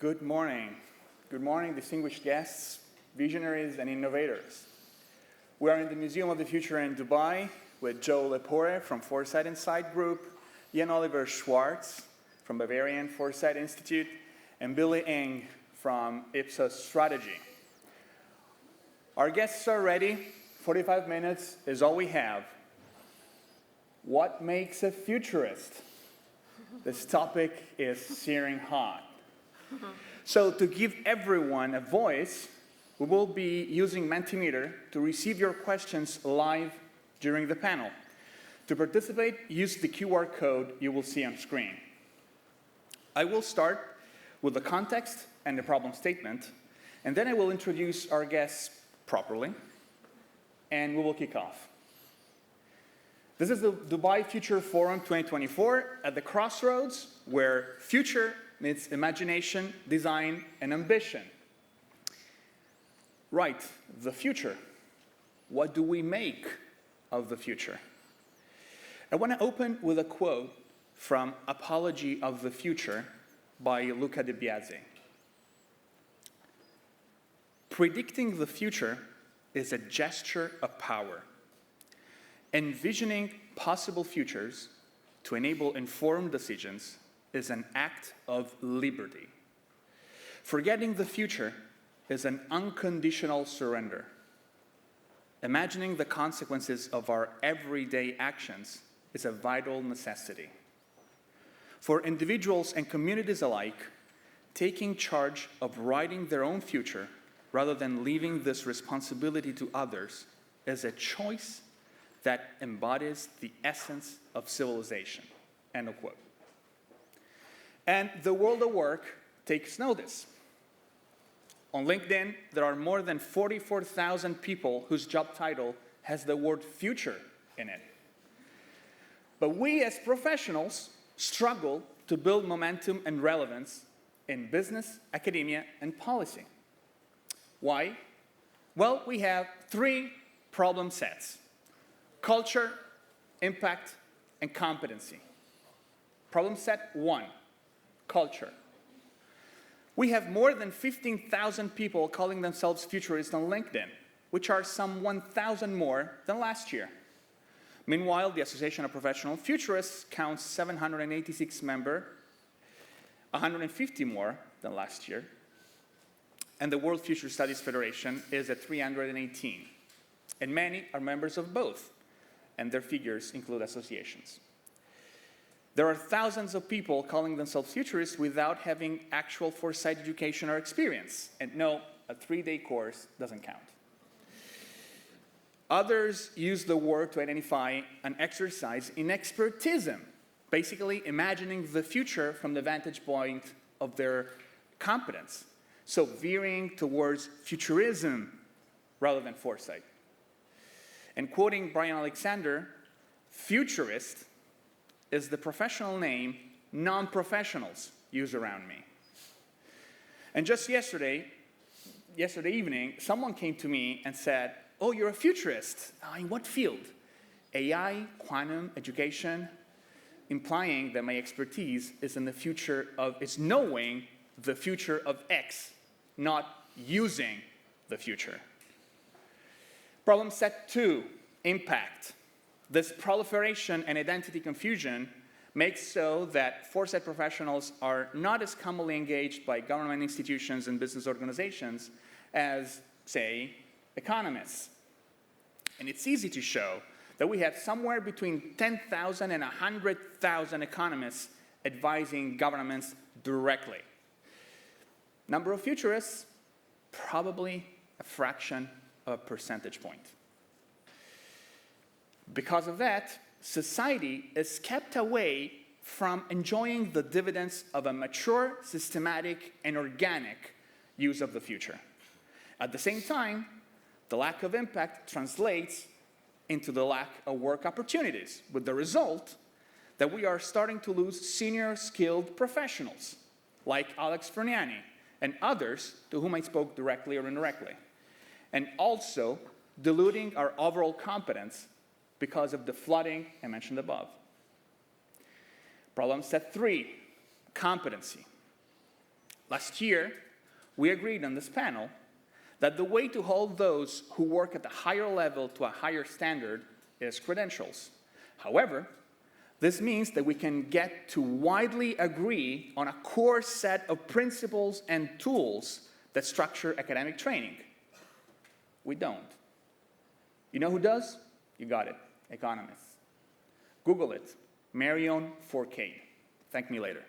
Good morning. Good morning, distinguished guests, visionaries, and innovators. We are in the Museum of the Future in Dubai with Joe Lepore from Foresight-Institute Group, Ian Oliver Schwarz from Bavarian Foresight-Institute, and Billie from Ipsos Strategy. Our guests are ready. 45 minutes is all we have. What makes a futurist? This topic is searing hot. So to give everyone a voice, we will be using Mentimeter to receive your questions live during the panel. To participate, use the QR code you will see on screen. I will start with the context and the problem statement, and then I will introduce our guests properly, and we will kick off. This is the Dubai Future Forum 2024 at the crossroads where future meets imagination, design, and ambition. Right, the future. What do we make of the future? I want to open with a quote from Apology of the Future by Luca de Biase. Predicting the future is a gesture of power. Envisioning possible futures to enable informed decisions is an act of liberty. Forgetting the future is an unconditional surrender. Imagining the consequences of our everyday actions is a vital necessity. For individuals and communities alike, taking charge of writing their own future rather than leaving this responsibility to others is a choice that embodies the essence of civilization. End of quote. And the world of work takes notice. On LinkedIn, there are more than 44,000 people whose job title has the word future in it. But we as professionals struggle to build momentum and relevance in business, academia, and policy. Why? Well, we have three problem sets: culture, impact, and competency. Problem set one, culture. We have more than 15,000 people calling themselves futurists on LinkedIn, which are some 1,000 more than last year. Meanwhile, the Association of Professional Futurists counts 786 members, 150 more than last year, and the World Future Studies Federation is at 318, and many are members of both, and their figures include associations. There are thousands of people calling themselves futurists without having actual foresight education or experience. And no, a 3-day course doesn't count. Others use the word to identify an exercise in expertism, basically imagining the future from the vantage point of their competence. So veering towards futurism rather than foresight. And quoting Brian Alexander, futurist is the professional name non-professionals use around me. And just yesterday evening, someone came to me and said, "Oh, you're a futurist. In what field?" AI, quantum, education, implying that my expertise is in the future of, is knowing the future of X, not using the future. Problem set two, impact. This proliferation and identity confusion makes so that foresight professionals are not as commonly engaged by government institutions and business organizations as, say, economists. And it's easy to show that we have somewhere between 10,000 and 100,000 economists advising governments directly. Number of futurists, probably a fraction of a percentage point. Because of that, society is kept away from enjoying the dividends of a mature, systematic, and organic use of the future. At the same time, the lack of impact translates into the lack of work opportunities, with the result that we are starting to lose senior skilled professionals, like Alex Ferniani, and others to whom I spoke directly or indirectly, and also diluting our overall competence because of the flooding I mentioned above. Problem set three, competency. Last year, we agreed on this panel that the way to hold those who work at a higher level to a higher standard is credentials. However, this means that we can get to widely agree on a core set of principles and tools that structure academic training. We don't. You know who does? You got it. Economists. Google it. Marion Fourcade. Thank me later.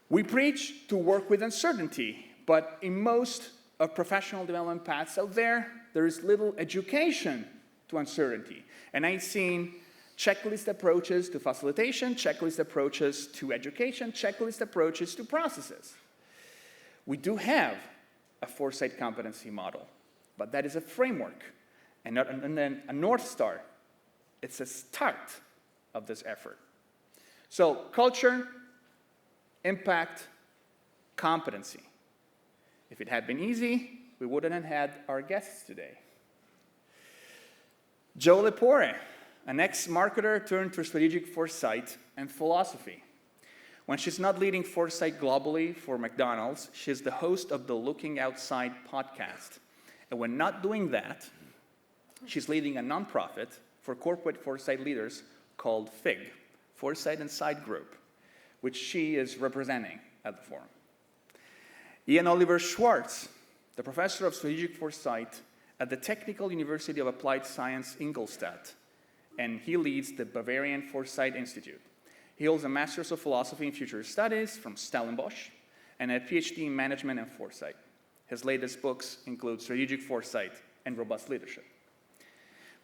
We preach to work with uncertainty, but in most of professional development paths out there, there is little education to uncertainty. And I've seen checklist approaches to facilitation, checklist approaches to education, checklist approaches to processes. We do have a Foresight competency model, but that is a framework and not a North Star. It's a start of this effort. So culture, impact, competency. If it had been easy, we wouldn't have had our guests today. Jo Lepore, an ex-marketer turned to strategic foresight and philosophy. When she's not leading foresight globally for McDonald's, she's the host of the Looking Outside podcast. And when not doing that, she's leading a nonprofit for corporate foresight leaders called FIG, Foresight Inside Group, which she is representing at the forum. Ian Oliver Schwarz, the professor of strategic foresight at the Technical University of Applied Science Ingolstadt, and he leads the Bavarian Foresight-Institute. He holds a Master's of Philosophy in Futurist Studies from Stellenbosch and a PhD in Management and Foresight. His latest books include Strategic Foresight and Robust Leadership.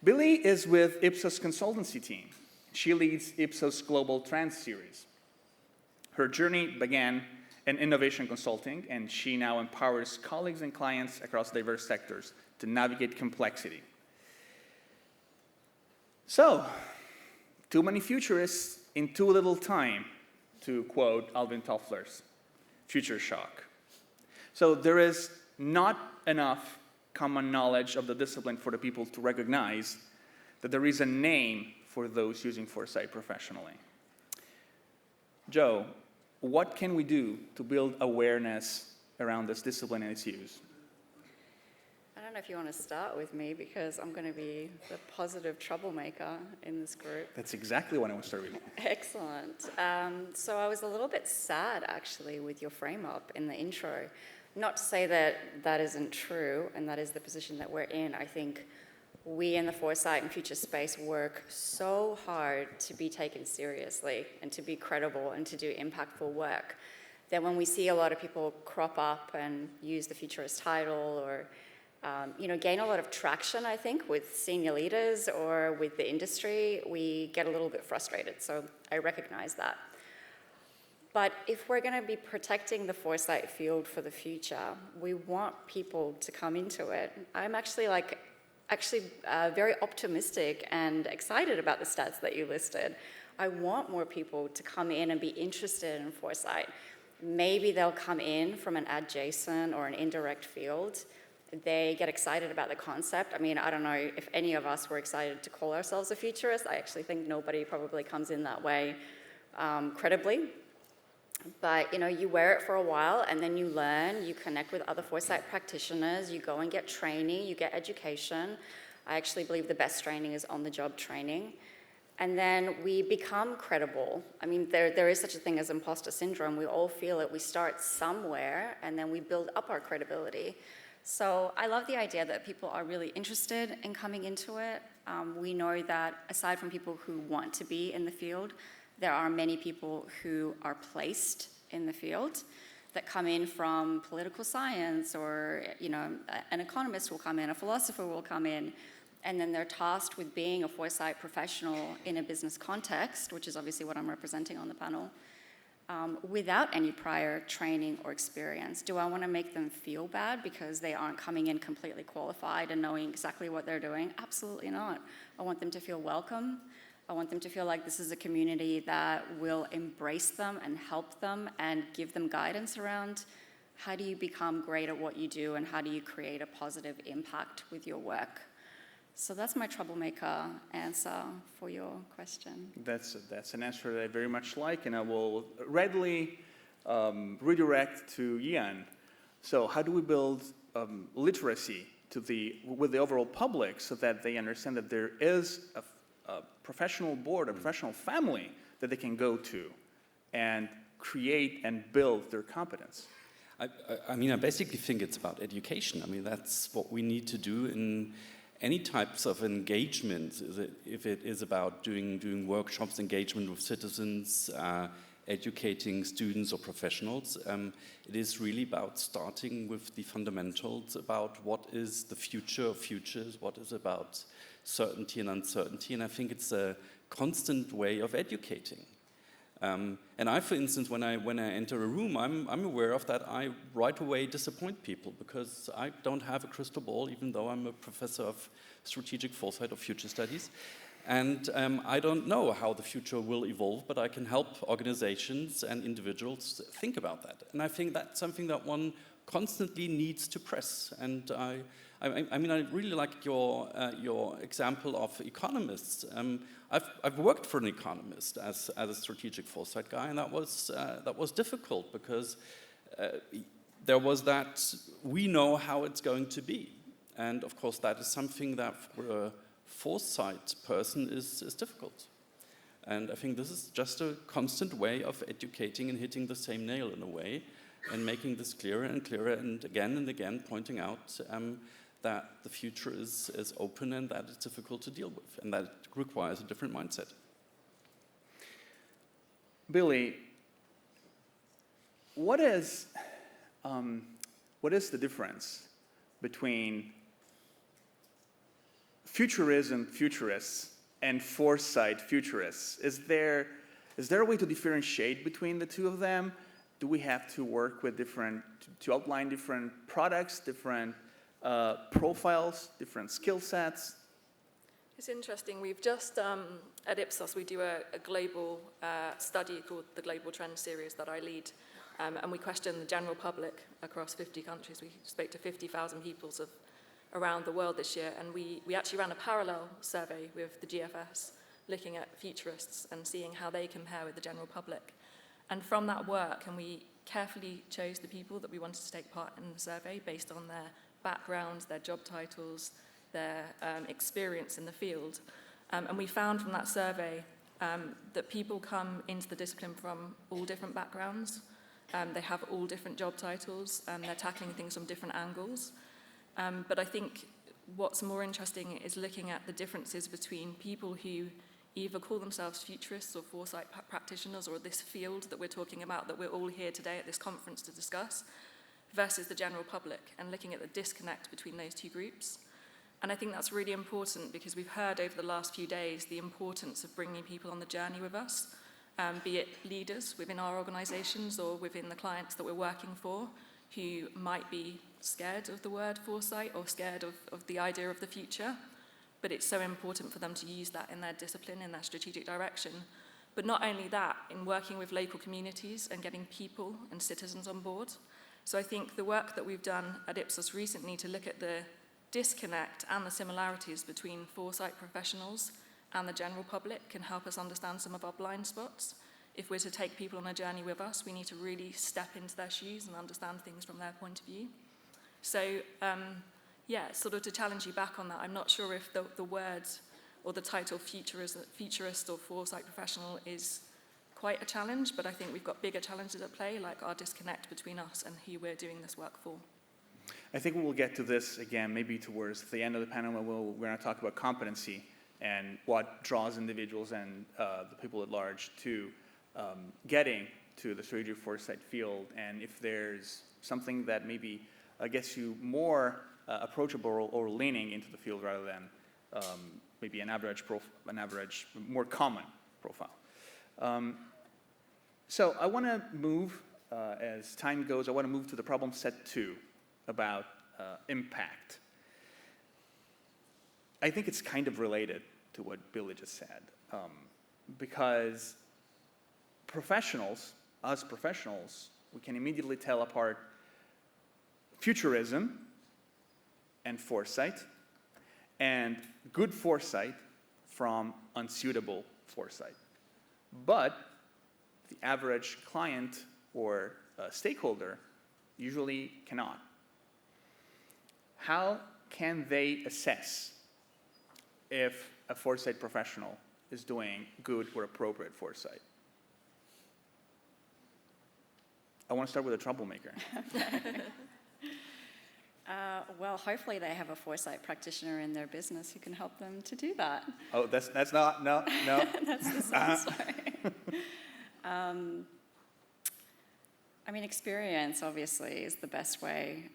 Billie is with Ipsos consultancy team. She leads Ipsos Global Trends series. Her journey began in innovation consulting, and she now empowers colleagues and clients across diverse sectors to navigate complexity. So, too many futurists in too little time, to quote Alvin Toffler's future shock. So there is not enough common knowledge of the discipline for the people to recognize that there is a name for those using foresight professionally. Jo, what can we do to build awareness around this discipline and its use? I don't know if you want to start with me, because I'm going to be the positive troublemaker in this group. That's exactly what I want to start with. Excellent. So I was a little bit sad, actually, with your frame-up in the intro. Not to say that that isn't true, and that is the position that we're in. I think we in the foresight and future space work so hard to be taken seriously and to be credible and to do impactful work that when we see a lot of people crop up and use the futurist title or gain a lot of traction, I think, with senior leaders or with the industry, we get a little bit frustrated. So I recognize that. But if we're going to be protecting the foresight field for the future, we want people to come into it. I'm actually very optimistic and excited about the stats that you listed. I want more people to come in and be interested in foresight. Maybe they'll come in from an adjacent or an indirect field. They get excited about the concept. I mean, I don't know if any of us were excited to call ourselves a futurist. I actually think nobody probably comes in that way credibly. But, you wear it for a while, and then you learn, you connect with other foresight practitioners, you go and get training, you get education. I actually believe the best training is on-the-job training. And then we become credible. I mean, there is such a thing as imposter syndrome. We all feel it. We start somewhere, and then we build up our credibility. So I love the idea that people are really interested in coming into it. We know that aside from people who want to be in the field, there are many people who are placed in the field that come in from political science, or an economist will come in, a philosopher will come in, and then they're tasked with being a foresight professional in a business context, which is obviously what I'm representing on the panel, without any prior training or experience. Do I want to make them feel bad because they aren't coming in completely qualified and knowing exactly what they're doing? Absolutely not. I want them to feel welcome. I want them to feel like this is a community that will embrace them and help them and give them guidance around how do you become great at what you do and how do you create a positive impact with your work. So that's my troublemaker answer for your question. That's an answer that I very much like, and I will readily redirect to Ian. So how do we build literacy with the overall public so that they understand that there is a professional board, a professional family that they can go to and create and build their competence? I mean, I basically think it's about education. I mean, that's what we need to do in any types of engagement. If it is about doing workshops, engagement with citizens, educating students or professionals, it is really about starting with the fundamentals about what is the future of futures, what is about certainty and uncertainty, and I think it's a constant way of educating. And I, for instance, when I enter a room, I'm aware of that. I right away disappoint people because I don't have a crystal ball, even though I'm a professor of strategic foresight or future studies. And I don't know how the future will evolve, but I can help organizations and individuals think about that. And I think that's something that one constantly needs to press. And I mean, I really like your example of economists. I've worked for an economist as a strategic foresight guy, and that was difficult because there was that we know how it's going to be, and of course that is something that for a foresight person is difficult. And I think this is just a constant way of educating and hitting the same nail in a way, and making this clearer and clearer, and again pointing out that the future is open and that it's difficult to deal with, and that it requires a different mindset. Billie, what is the difference between futurists and foresight futurists? Is there a way to differentiate between the two of them? Do we have to work with to outline different products, different profiles, different skill sets? It's interesting. We've just, at Ipsos, we do a global study called the Global Trend Series that I lead, and we question the general public across 50 countries. We spoke to 50,000 people around the world this year, and we actually ran a parallel survey with the GFS, looking at futurists and seeing how they compare with the general public. And from that work, and we carefully chose the people that we wanted to take part in the survey based on their backgrounds, their job titles, their experience in the field. And we found from that survey that people come into the discipline from all different backgrounds. They have all different job titles, they're tackling things from different angles. But I think what's more interesting is looking at the differences between people who either call themselves futurists or foresight practitioners, or this field that we're talking about, that we're all here today at this conference to discuss, versus the general public, and looking at the disconnect between those two groups. And I think that's really important because we've heard over the last few days the importance of bringing people on the journey with us, be it leaders within our organizations or within the clients that we're working for, who might be scared of the word foresight or scared of the idea of the future. But it's so important for them to use that in their discipline, in their strategic direction. But not only that, in working with local communities and getting people and citizens on board. So I think the work that we've done at Ipsos recently to look at the disconnect and the similarities between foresight professionals and the general public can help us understand some of our blind spots. If we're to take people on a journey with us, we need to really step into their shoes and understand things from their point of view. So, sort of to challenge you back on that, I'm not sure if the word or the title futurist or foresight professional is quite a challenge, but I think we've got bigger challenges at play, like our disconnect between us and who we're doing this work for. I think we'll get to this again, maybe towards the end of the panel, where we're going to talk about competency and what draws individuals and the people at large to getting to the strategic foresight field, and if there's something that maybe gets you more approachable or leaning into the field rather than maybe an average, more common profile. So I want to move, as time goes, I want to move to the problem set 2 about impact. I think it's kind of related to what Billie just said, because us professionals, we can immediately tell apart futurism and foresight, and good foresight from unsuitable foresight. But the average client or stakeholder usually cannot. How can they assess if a foresight professional is doing good or appropriate foresight? I want to start with a troublemaker. Well, hopefully they have a foresight practitioner in their business who can help them to do that. Oh, that's not, no. That's the same story. I mean, experience, obviously, is the best way.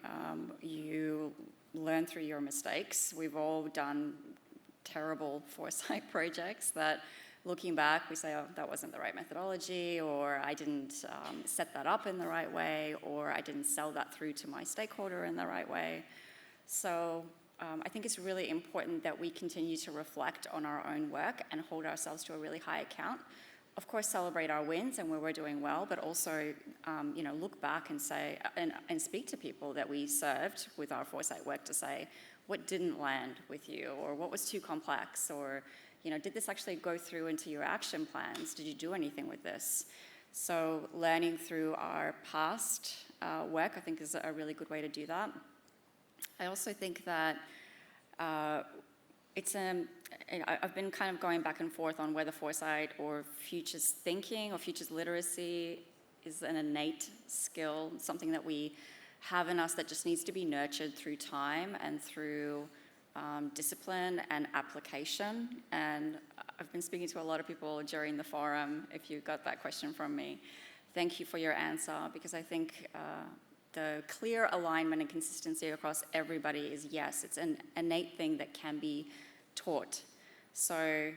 You learn through your mistakes. We've all done terrible foresight projects that, looking back, we say, oh, that wasn't the right methodology, or I didn't set that up in the right way, or I didn't sell that through to my stakeholder in the right way. So I think it's really important that we continue to reflect on our own work and hold ourselves to a really high account. Of course, celebrate our wins and where we're doing well, but also, look back and say, and speak to people that we served with our foresight work to say, what didn't land with you, or what was too complex, or, did this actually go through into your action plans? Did you do anything with this? So learning through our past work, I think, is a really good way to do that. I also think that I've been kind of going back and forth on whether foresight or futures thinking or futures literacy is an innate skill, something that we have in us that just needs to be nurtured through time and through discipline and application. And I've been speaking to a lot of people during the forum, if you got that question from me. Thank you for your answer, because I think the clear alignment and consistency across everybody is yes, it's an innate thing that can be taught. So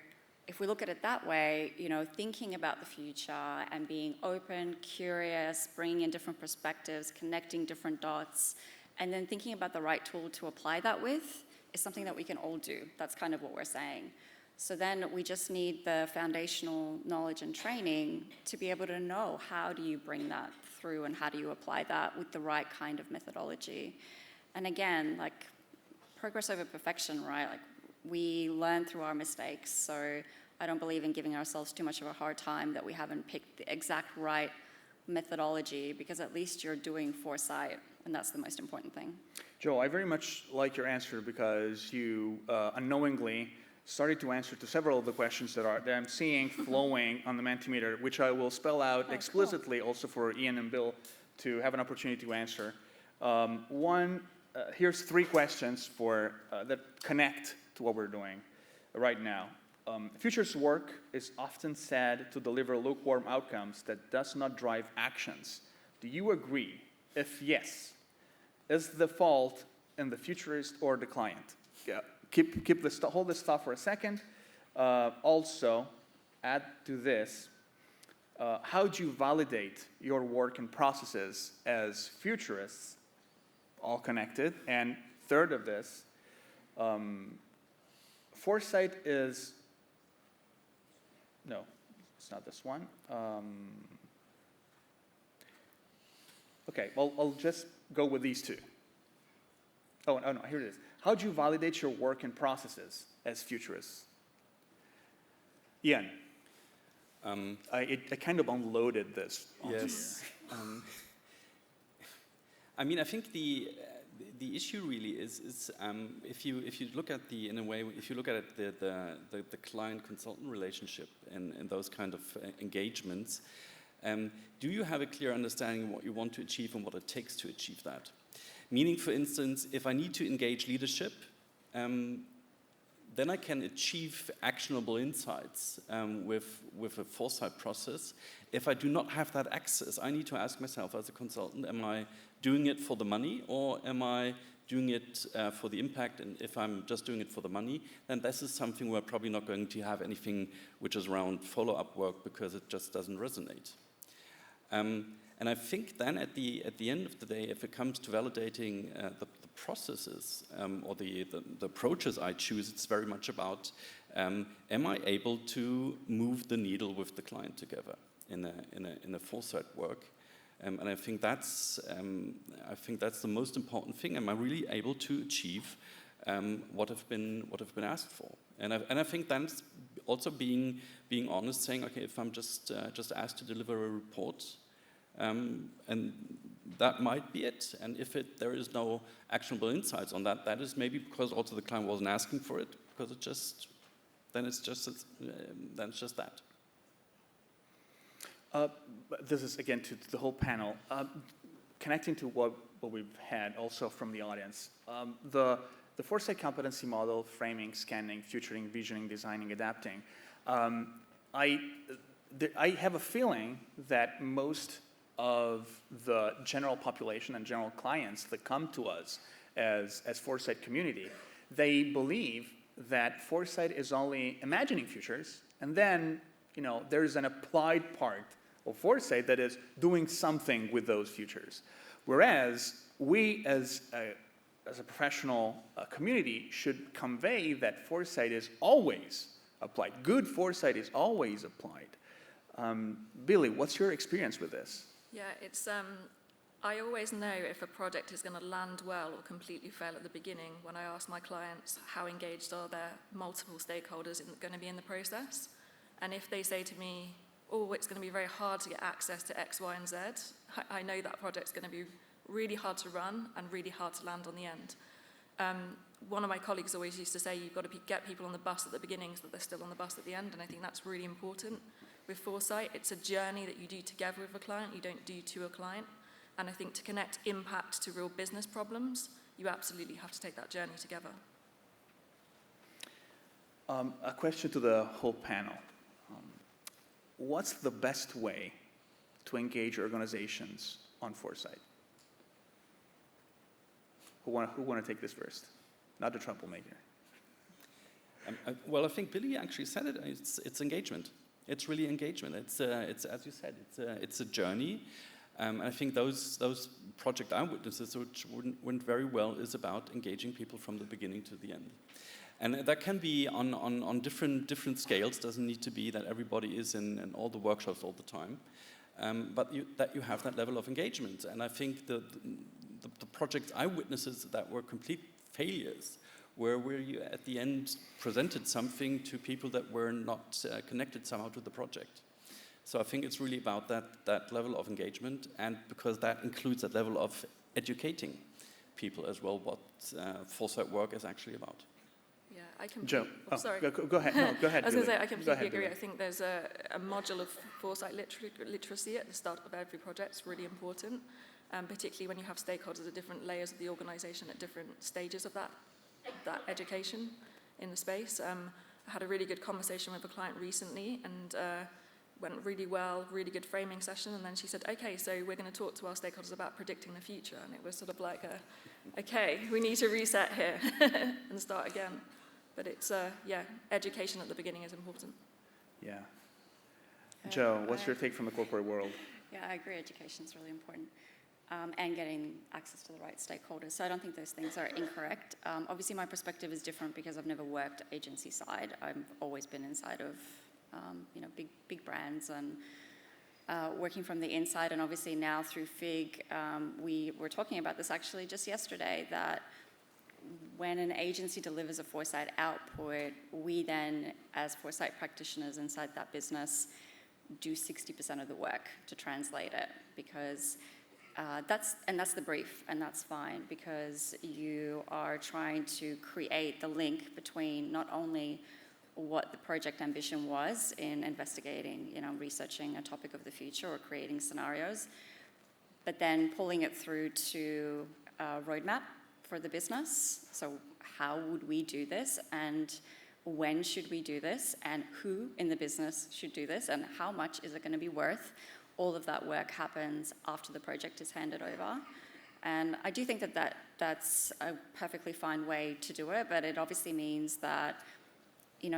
if we look at it that way, thinking about the future and being open, curious, bringing in different perspectives, connecting different dots, and then thinking about the right tool to apply that with is something that we can all do. That's kind of what we're saying. So then we just need the foundational knowledge and training to be able to know how do you bring that through and how do you apply that with the right kind of methodology. And again, like progress over perfection, right? Like we learn through our mistakes. So I don't believe in giving ourselves too much of a hard time that we haven't picked the exact right methodology, because at least you're doing foresight, and that's the most important thing. Joe, I very much like your answer, because you unknowingly started to answer to several of the questions that I'm seeing flowing on the Mentimeter, which I will spell out explicitly also for Ian and Bill to have an opportunity to answer. Here's 3 questions that connect to what we're doing right now. Futurist work is often said to deliver lukewarm outcomes that does not drive actions. Do you agree? If yes, is the fault in the futurist or the client? Yeah. Hold this thought for a second. Also, add to this, how do you validate your work and processes as futurists, all connected? And third of this, foresight is, no, it's not this one. Okay, well, I'll just go with these 2. Oh, no, here it is. How do you validate your work and processes as futurists? Ian, I kind of unloaded this. Yes. I mean, I think the issue really is if you look at the client-consultant relationship and those kind of engagements, do you have a clear understanding of what you want to achieve and what it takes to achieve that? Meaning, for instance, if I need to engage leadership, then I can achieve actionable insights with a foresight process. If I do not have that access, I need to ask myself as a consultant, am I doing it for the money, or am I doing it for the impact? And if I'm just doing it for the money, then this is something we're probably not going to have anything which is around follow-up work, because it just doesn't resonate. And I think then at the end of the day, if it comes to validating the processes or the approaches I choose, it's very much about am I able to move the needle with the client together in a foresight work, and I think that's the most important thing. Am I really able to achieve what have been asked for? And I think that's also being honest, saying, okay, if I'm just asked to deliver a report, And that might be it. And if there is no actionable insights on that, that is maybe because also the client wasn't asking for it, because then it's just that. This is, again, to the whole panel. Connecting to what we've had also from the audience. The Foresight competency model, framing, scanning, futuring, visioning, designing, adapting. I have a feeling that most of the general population and general clients that come to us as Foresight community, they believe that Foresight is only imagining futures, and then there's an applied part of Foresight that is doing something with those futures. Whereas we as a professional community should convey that Foresight is always applied. Good Foresight is always applied. Billie, what's your experience with this? Yeah, it's I always know if a project is going to land well or completely fail at the beginning when I ask my clients how engaged are their multiple stakeholders going to be in the process. And if they say to me, oh, it's going to be very hard to get access to X, Y, and Z, I know that project's going to be really hard to run and really hard to land on the end. One of my colleagues always used to say you've got to get people on the bus at the beginning so that they're still on the bus at the end, and I think that's really important. With Foresight, it's a journey that you do together with a client, you don't do to a client. And I think to connect impact to real business problems, you absolutely have to take that journey together. A question to the whole panel. What's the best way to engage organizations on Foresight? Who want to take this first? Not the troublemaker. Well, I think Billie actually said it. It's engagement. It's really engagement. It's as you said. It's a journey. And I think those project eyewitnesses, which went very well, is about engaging people from the beginning to the end. And that can be on different scales. Doesn't need to be that everybody is in all the workshops all the time, but that you have that level of engagement. And I think the project eyewitnesses that were complete failures where you at the end presented something to people that were not connected somehow to the project. So I think it's really about that level of engagement, and because that includes that level of educating people as well what Foresight work is actually about. Yeah, I completely... Joe, sorry. Go ahead. No, go ahead. I was going to say, I completely ahead, agree. Billie. I think there's a module of Foresight literacy at the start of every project. It's really important, particularly when you have stakeholders at different layers of the organization at different stages of that education in the space. I had a really good conversation with a client recently, and went really well, really good framing session, and then she said, okay, so we're going to talk to our stakeholders about predicting the future, and it was sort of like, okay, we need to reset here and start again. But it's, education at the beginning is important. Yeah. Joe, what's your take from the corporate world? Yeah, I agree, education is really important. And getting access to the right stakeholders. So I don't think those things are incorrect. Obviously, my perspective is different because I've never worked agency side. I've always been inside of big brands and working from the inside. And obviously now through FIG, we were talking about this actually just yesterday, that when an agency delivers a Foresight output, we then, as Foresight practitioners inside that business, do 60% of the work to translate it, because that's the brief, and that's fine, because you are trying to create the link between not only what the project ambition was in investigating, researching a topic of the future or creating scenarios, but then pulling it through to a roadmap for the business. So how would we do this, and when should we do this, and who in the business should do this, and how much is it going to be worth? All of that work happens after the project is handed over. And I do think that's a perfectly fine way to do it, but it obviously means that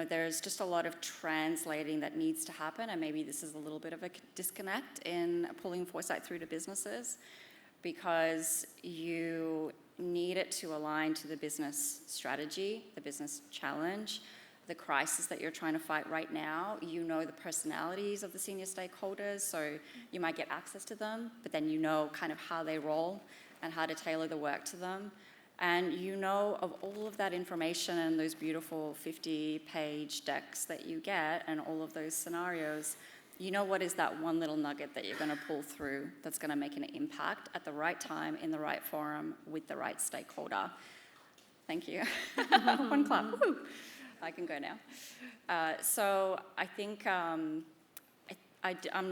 there's just a lot of translating that needs to happen, and maybe this is a little bit of a disconnect in pulling Foresight through to businesses, because you need it to align to the business strategy, the business challenge, the crisis that you're trying to fight right now. The personalities of the senior stakeholders, so you might get access to them, but then kind of how they roll and how to tailor the work to them. And of all of that information and those beautiful 50-page decks that you get and all of those scenarios, you know what is that one little nugget that you're going to pull through that's going to make an impact at the right time, in the right forum, with the right stakeholder. Thank you. One clap. Woo. I can go now. So I think I'm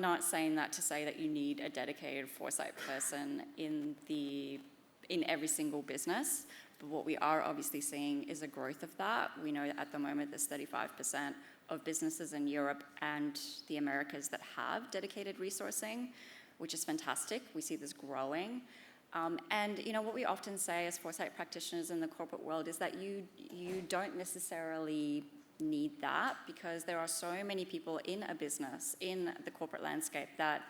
not saying that to say that you need a dedicated foresight person in every single business. But what we are obviously seeing is a growth of that. We know that at the moment there's 35% of businesses in Europe and the Americas that have dedicated resourcing, which is fantastic. We see this growing. And what we often say as foresight practitioners in the corporate world is that you don't necessarily need that, because there are so many people in a business, in the corporate landscape, that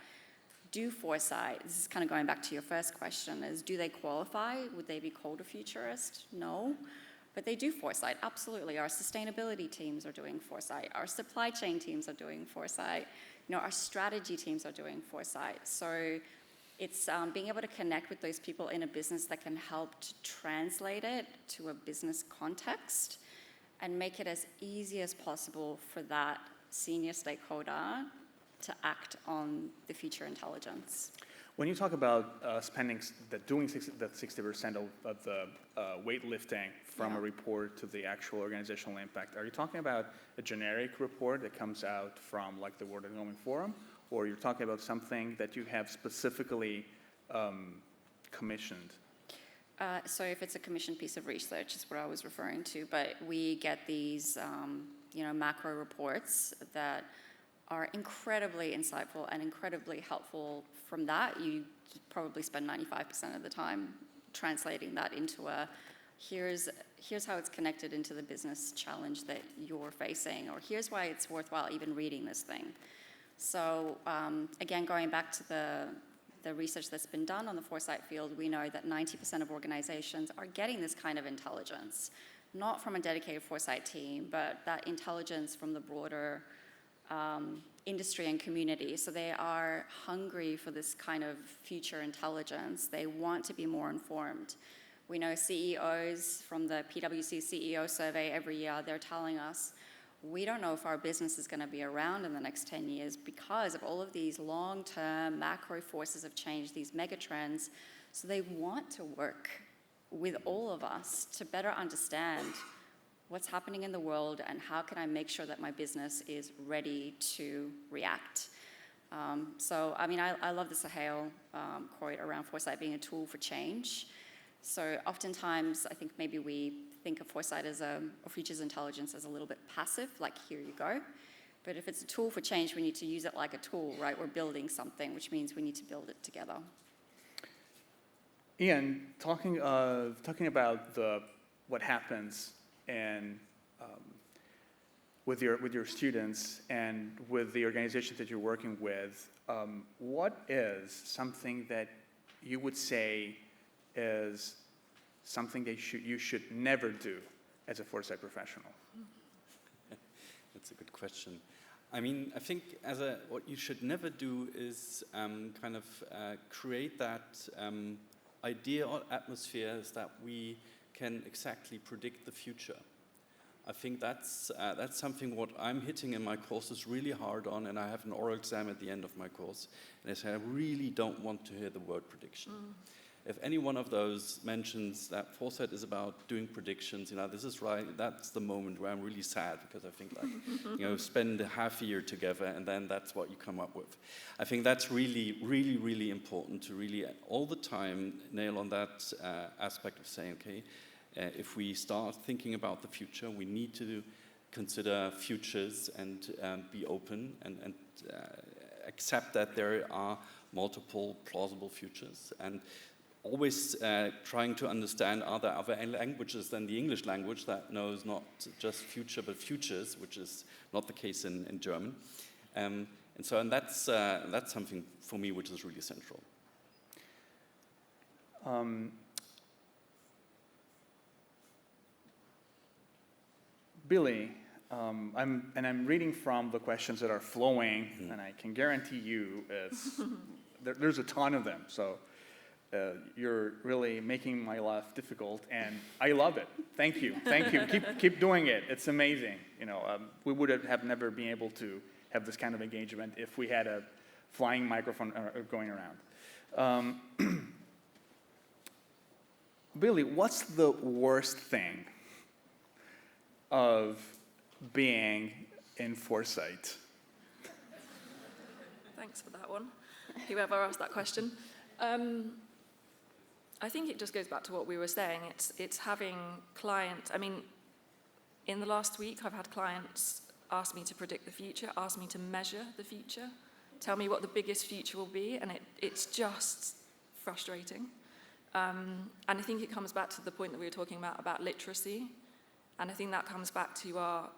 do foresight. This is kind of going back to your first question, is do they qualify? Would they be called a futurist? No. But they do foresight, absolutely. Our sustainability teams are doing foresight. Our supply chain teams are doing foresight. Our strategy teams are doing foresight. So it's being able to connect with those people in a business that can help to translate it to a business context and make it as easy as possible for that senior stakeholder to act on the future intelligence. When you talk about doing 60% of the weightlifting from a report to the actual organizational impact, are you talking about a generic report that comes out from like the World Economic Forum, or you're talking about something that you have specifically commissioned? So if it's a commissioned piece of research, is what I was referring to, but we get these macro reports that are incredibly insightful and incredibly helpful. From that, you probably spend 95% of the time translating that into here's how it's connected into the business challenge that you're facing, or here's why it's worthwhile even reading this thing. So again, going back to the research that's been done on the foresight field, we know that 90% of organizations are getting this kind of intelligence, not from a dedicated foresight team, but that intelligence from the broader industry and community. So they are hungry for this kind of future intelligence. They want to be more informed. We know CEOs from the PwC CEO survey every year, they're telling us, we don't know if our business is going to be around in the next 10 years because of all of these long-term macro forces of change, these mega trends. So they want to work with all of us to better understand what's happening in the world and how can I make sure that my business is ready to react. I love the Sahel quote around foresight being a tool for change. So oftentimes, I think maybe we think of foresight or futures intelligence as a little bit passive, like here you go. But if it's a tool for change, we need to use it like a tool, right? We're building something, which means we need to build it together. Ian, talking about what happens and with your students and with the organizations that you're working with, what is something that you would say is something that you should never do as a foresight professional? That's a good question. I mean, I think what you should never do is create that idea or atmosphere that we can exactly predict the future. I think that's something what I'm hitting in my courses really hard on, and I have an oral exam at the end of my course, and I say I really don't want to hear the word prediction. If any one of those mentions that foresight is about doing predictions, this is right, that's the moment where I'm really sad, because I think spend a half a year together and then that's what you come up with. I think that's really, really, really important to really all the time nail on that aspect of saying, okay, if we start thinking about the future, we need to consider futures and be open and accept that there are multiple plausible futures. And always trying to understand are there other languages than the English language that knows not just future but futures, which is not the case in German. And that's something for me which is really central. Billie, I'm reading from the questions that are flowing, and I can guarantee you there's a ton of them. So you're really making my life difficult, and I love it. Thank you. Keep doing it. It's amazing. We would have never been able to have this kind of engagement if we had a flying microphone going around. Billie, what's the worst thing of being in Foresight? Thanks for that one, whoever asked that question. I think it just goes back to what we were saying. It's having clients. I mean, in the last week, I've had clients ask me to predict the future, ask me to measure the future, tell me what the biggest future will be, and it's just frustrating. And I think it comes back to the point that we were talking about literacy, and I think that comes back to our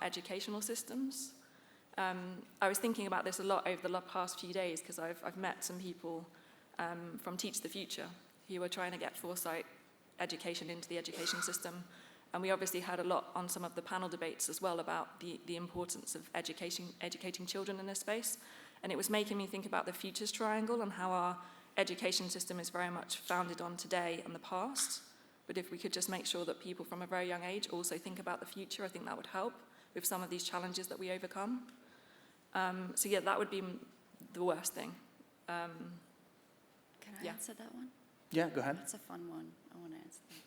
educational systems. I was thinking about this a lot over the past few days because I've met some people from Teach the Future who are trying to get foresight education into the education system. And we obviously had a lot on some of the panel debates as well about the importance of educating children in this space. And it was making me think about the futures triangle and how our education system is very much founded on today and the past. But if we could just make sure that people from a very young age also think about the future, I think that would help with some of these challenges that we overcome. So yeah, that would be the worst thing. Can I answer that one? Yeah, go ahead. That's a fun one. I want to answer that.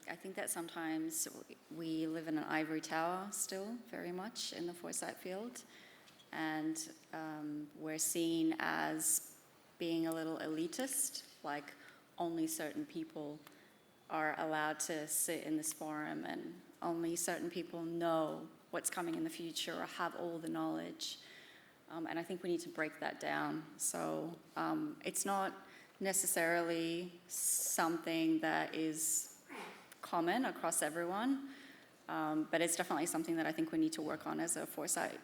I think that sometimes we live in an ivory tower still, very much in the foresight field. And we're seen as being a little elitist, like only certain people are allowed to sit in this forum and only certain people know what's coming in the future or have all the knowledge. And I think we need to break that down. So it's not necessarily something that is common across everyone, but it's definitely something that I think we need to work on as a foresight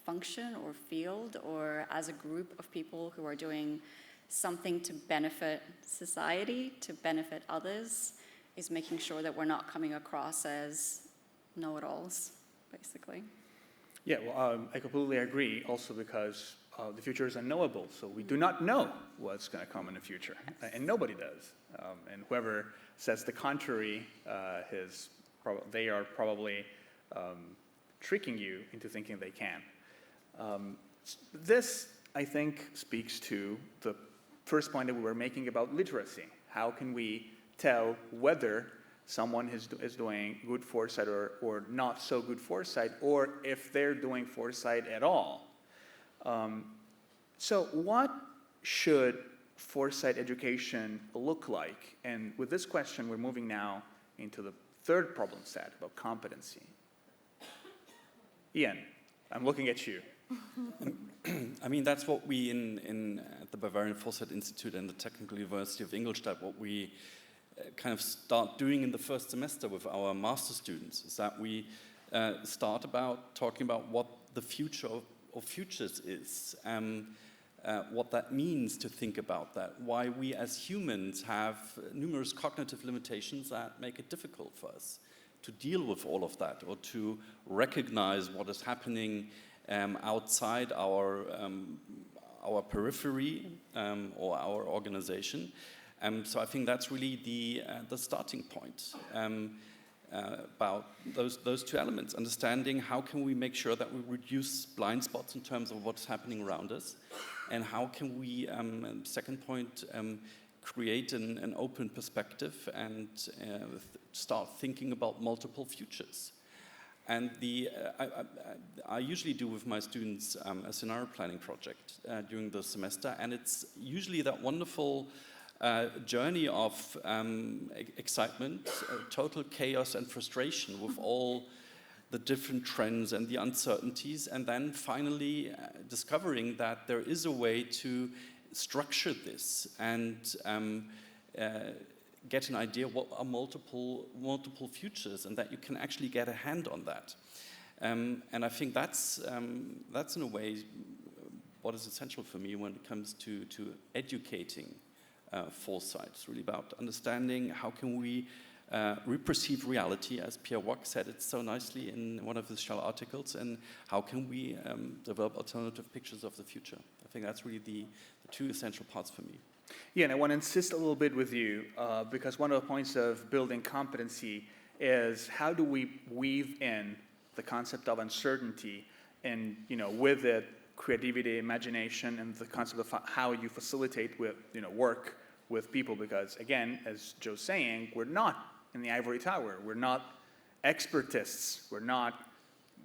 function or field, or as a group of people who are doing something to benefit society, to benefit others, is making sure that we're not coming across as know-it-alls, basically. Yeah, well, I completely agree, also because the future is unknowable, so we do not know what's going to come in the future, and nobody does. And whoever says the contrary, they are probably tricking you into thinking they can. This, I think, speaks to the first point that we were making about literacy. How can we tell whether someone is doing good foresight or not so good foresight, or if they're doing foresight at all? So what should foresight education look like? And with this question, we're moving now into the third problem set about competency. Ian, I'm looking at you. I mean, that's what we at the Bavarian Foresight-Institute and the Technical University of Ingolstadt, what we kind of start doing in the first semester with our master students, is that we start about talking about what the future of futures is, what that means to think about that, why we as humans have numerous cognitive limitations that make it difficult for us to deal with all of that, or to recognize what is happening outside our periphery or our organization. So I think that's really the starting point about those two elements. Understanding how can we make sure that we reduce blind spots in terms of what's happening around us, and how can we, second point, create an open perspective and start thinking about multiple futures. And I usually do with my students a scenario planning project during the semester, and it's usually that wonderful journey of excitement, total chaos and frustration with all the different trends and the uncertainties, and then finally discovering that there is a way to structure this and get an idea what are multiple futures, and that you can actually get a hand on that. And I think that's in a way what is essential for me when it comes to educating foresight. It's really about understanding how can we reperceive reality, as Pierre Wack said it so nicely in one of his Shell articles, and how can we develop alternative pictures of the future. I think that's really the two essential parts for me. Yeah, and I want to insist a little bit with you, because one of the points of building competency is how do we weave in the concept of uncertainty and with it, creativity, imagination, and the concept of how you facilitate with work with people. Because again, as Joe's saying, we're not in the ivory tower. We're not expertists. We're not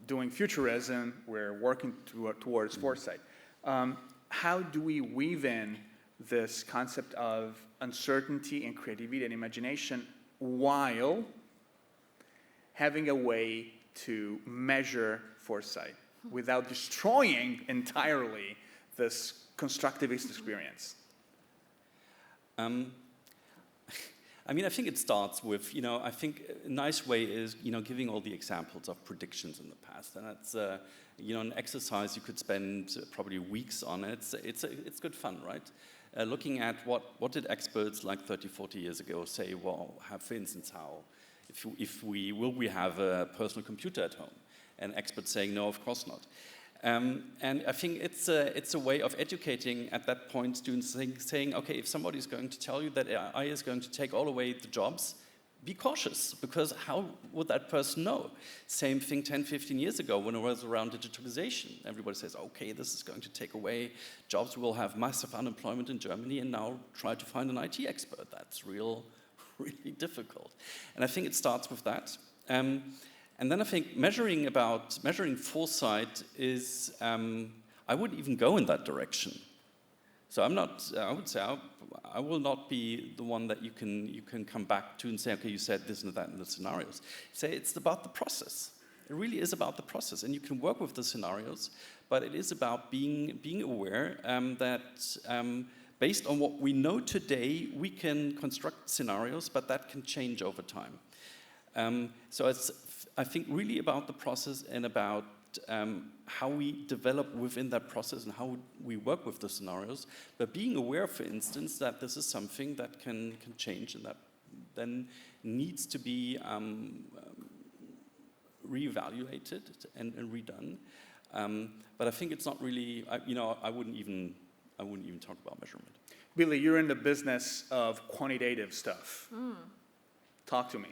doing futurism. We're working towards foresight. How do we weave in this concept of uncertainty and creativity and imagination while having a way to measure foresight without destroying entirely this constructivist experience? I mean, I think it starts with, I think a nice way is, giving all the examples of predictions in the past. And that's, an exercise you could spend probably weeks on. It's good fun, right? Looking at what did experts like 30, 40 years ago say, for instance, will we have a personal computer at home? And experts saying, no, of course not. And I think it's a way of educating at that point students, saying, okay, if somebody's going to tell you that AI is going to take all away the jobs, be cautious, because how would that person know? Same thing 10, 15 years ago when it was around digitalization. Everybody says, okay, this is going to take away jobs, we'll have massive unemployment in Germany, and now try to find an IT expert. That's really difficult. And I think it starts with that. And then I think measuring foresight is, I wouldn't even go in that direction. So I would say I will not be the one that you can come back to and say, okay, you said this and that in the scenarios. Say it's about the process. It really is about the process. And you can work with the scenarios, but it is about being aware that based on what we know today, we can construct scenarios, but that can change over time. So it's, I think, really about the process and about how we develop within that process and how we work with the scenarios, but being aware, for instance, that this is something that can change and that then needs to be reevaluated and redone. But I think it's not really, I wouldn't even talk about measurement. Billie, you're in the business of quantitative stuff. Talk to me.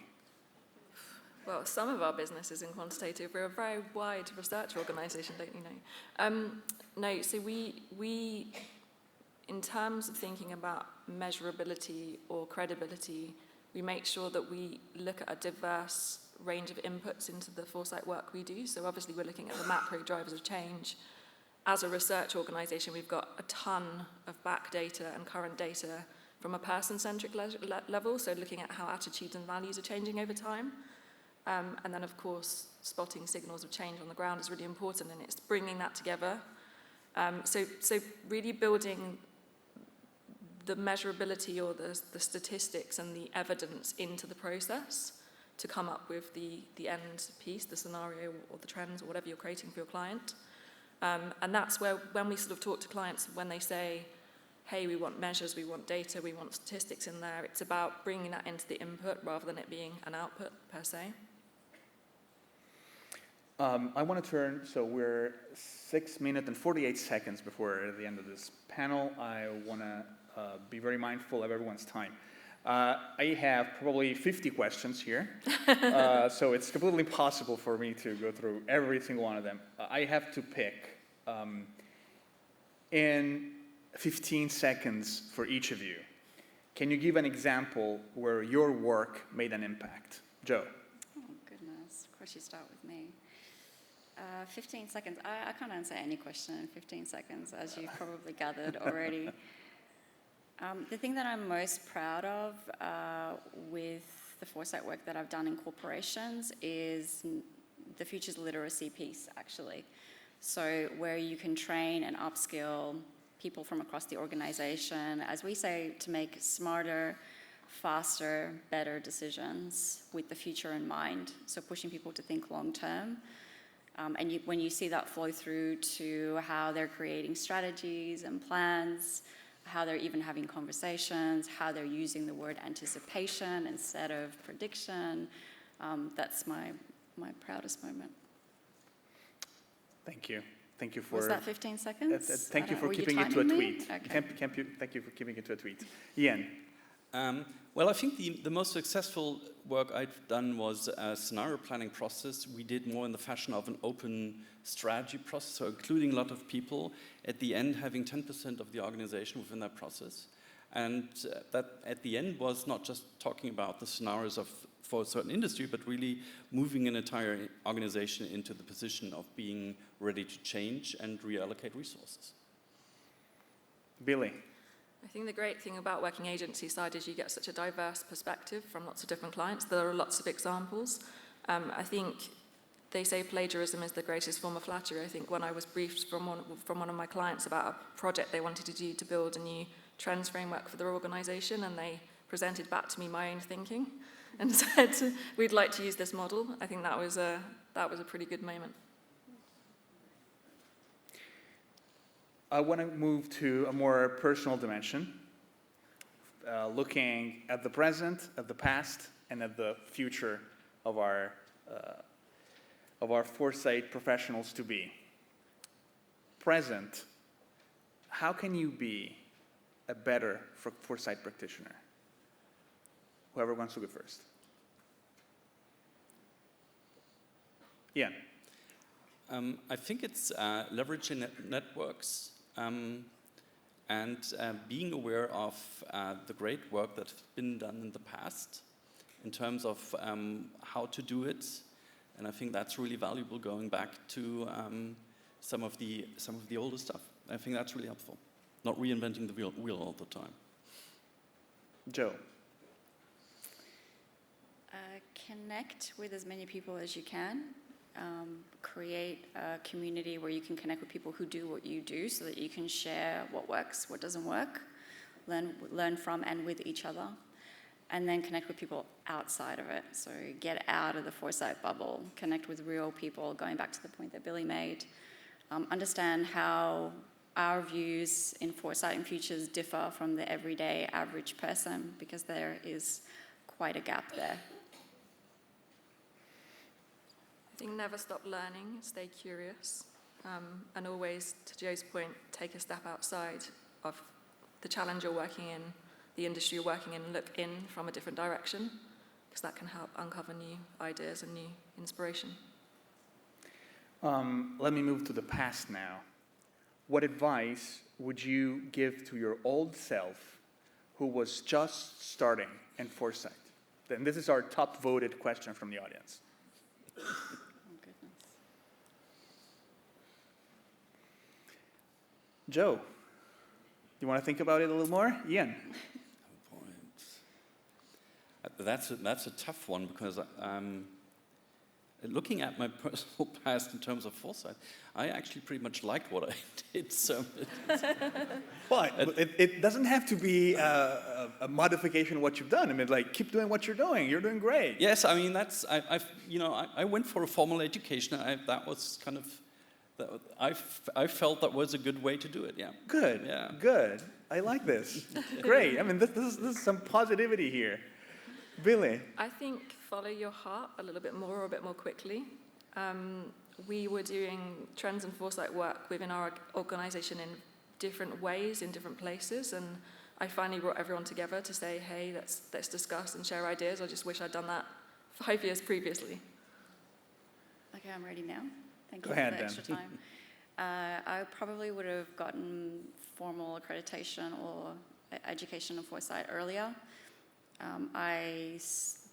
Well, some of our business is in quantitative. We're a very wide research organisation, don't you know? No, so we, in terms of thinking about measurability or credibility, we make sure that we look at a diverse range of inputs into the foresight work we do. So obviously we're looking at the macro drivers of change. As a research organisation, we've got a ton of back data and current data from a person-centric level, so looking at how attitudes and values are changing over time. And then, of course, spotting signals of change on the ground is really important, and it's bringing that together. So really building the measurability or the statistics and the evidence into the process to come up with the end piece, the scenario or the trends or whatever you're creating for your client. And that's where, when we sort of talk to clients, when they say, hey, we want measures, we want data, we want statistics in there, it's about bringing that into the input rather than it being an output per se. I want to turn, so we're 6 minutes and 48 seconds before the end of this panel. I want to be very mindful of everyone's time. I have probably 50 questions here, so it's completely impossible for me to go through every single one of them. I have to pick in 15 seconds for each of you. Can you give an example where your work made an impact? Joe. Oh, goodness. Of course you start with me. 15 seconds. I can't answer any question in 15 seconds, as you've probably gathered already. The thing that I'm most proud of with the foresight work that I've done in corporations is the futures literacy piece, actually. So where you can train and upskill people from across the organization, as we say, to make smarter, faster, better decisions with the future in mind. So pushing people to think long term. And when you see that flow through to how they're creating strategies and plans, how they're even having conversations, how they're using the word anticipation instead of prediction, that's my proudest moment. Thank you. Thank you for... Was that 15 seconds? Thank you for keeping it to a tweet. Okay. Thank you for keeping it to a tweet. Ian. Well, I think the most successful work I've done was a scenario planning process. We did more in the fashion of an open strategy process, so including a lot of people, at the end having 10% of the organization within that process. And that at the end was not just talking about the scenarios for a certain industry, but really moving an entire organization into the position of being ready to change and reallocate resources. Billie. I think the great thing about working agency side is you get such a diverse perspective from lots of different clients. There are lots of examples. I think they say plagiarism is the greatest form of flattery. I think when I was briefed from one of my clients about a project they wanted to do to build a new trends framework for their organization, and they presented back to me my own thinking and said, we'd like to use this model. I think that was a pretty good moment. I want to move to a more personal dimension, looking at the present, at the past, and at the future of our foresight professionals to be. Present, how can you be a better foresight practitioner? Whoever wants to go first. Yeah. I think it's leveraging networks and being aware of the great work that's been done in the past in terms of how to do it. And I think that's really valuable going back to some of the older stuff. I think that's really helpful. Not reinventing the wheel all the time. Joe. Connect with as many people as you can. Create a community where you can connect with people who do what you do so that you can share what works, what doesn't work, learn from and with each other, and then connect with people outside of it. So get out of the foresight bubble, connect with real people, going back to the point that Billie made. Understand how our views in foresight and futures differ from the everyday average person, because there is quite a gap there. I think never stop learning, stay curious, and always, to Joe's point, take a step outside of the challenge you're working in, the industry you're working in, look in from a different direction, because that can help uncover new ideas and new inspiration. Let me move to the past now. What advice would you give to your old self who was just starting in foresight? Then this is our top voted question from the audience. Joe, you want to think about it a little more? Ian? That's a tough one, because looking at my personal past in terms of foresight, I actually pretty much liked what I did. So, but it doesn't have to be a modification of what you've done. I mean, like, keep doing what you're doing. You're doing great. Yes, I mean I went for a formal education. That was kind of. I felt that was a good way to do it, yeah. Good, yeah. Good. I like this. Great. I mean, this is some positivity here. Billie? I think follow your heart a little bit more or a bit more quickly. We were doing trends and foresight work within our organization in different ways, in different places, and I finally brought everyone together to say, hey, let's discuss and share ideas. I just wish I'd done that 5 years previously. Okay, I'm ready now. Thank you for the extra time. I probably would have gotten formal accreditation or education in foresight earlier. I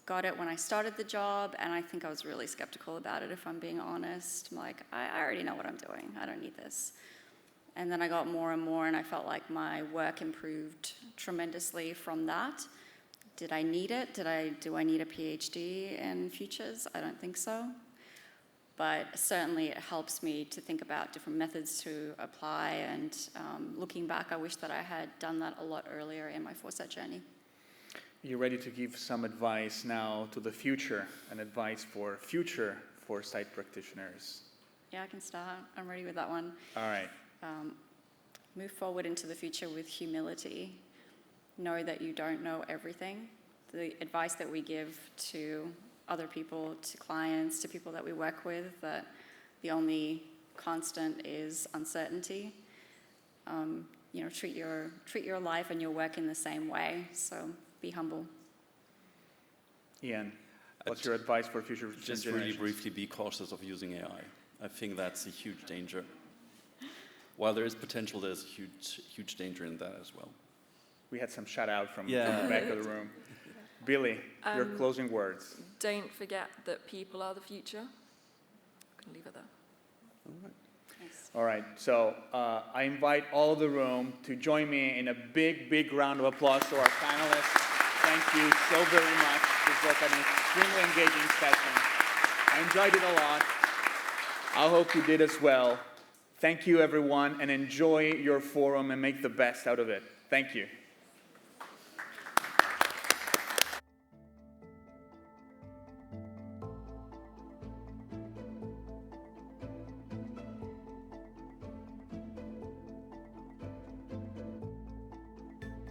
got it when I started the job, and I think I was really skeptical about it, if I'm being honest. I'm like, I already know what I'm doing. I don't need this. And then I got more and more, and I felt like my work improved tremendously from that. Did I need it? Do I need a PhD in futures? I don't think so. But certainly it helps me to think about different methods to apply, and looking back, I wish that I had done that a lot earlier in my foresight journey. You're ready to give some advice now to the future, and advice for future foresight practitioners. Yeah, I can start. I'm ready with that one. All right. Move forward into the future with humility. Know that you don't know everything. The advice that we give to other people, to clients, to people that we work with, that the only constant is uncertainty. Treat your life and your work in the same way. So be humble. Ian, what's your advice for future Just generations? really briefly, be cautious of using AI. I think that's a huge danger. While there is potential, there's a huge danger in that as well. We had some shout out from the back of the room. Billie, your closing words. Don't forget that people are the future. I'm going to leave it there. All right. All right, so I invite all the room to join me in a big round of applause to our panelists. Thank you so very much. This was an extremely engaging session. I enjoyed it a lot. I hope you did as well. Thank you, everyone, and enjoy your forum and make the best out of it. Thank you.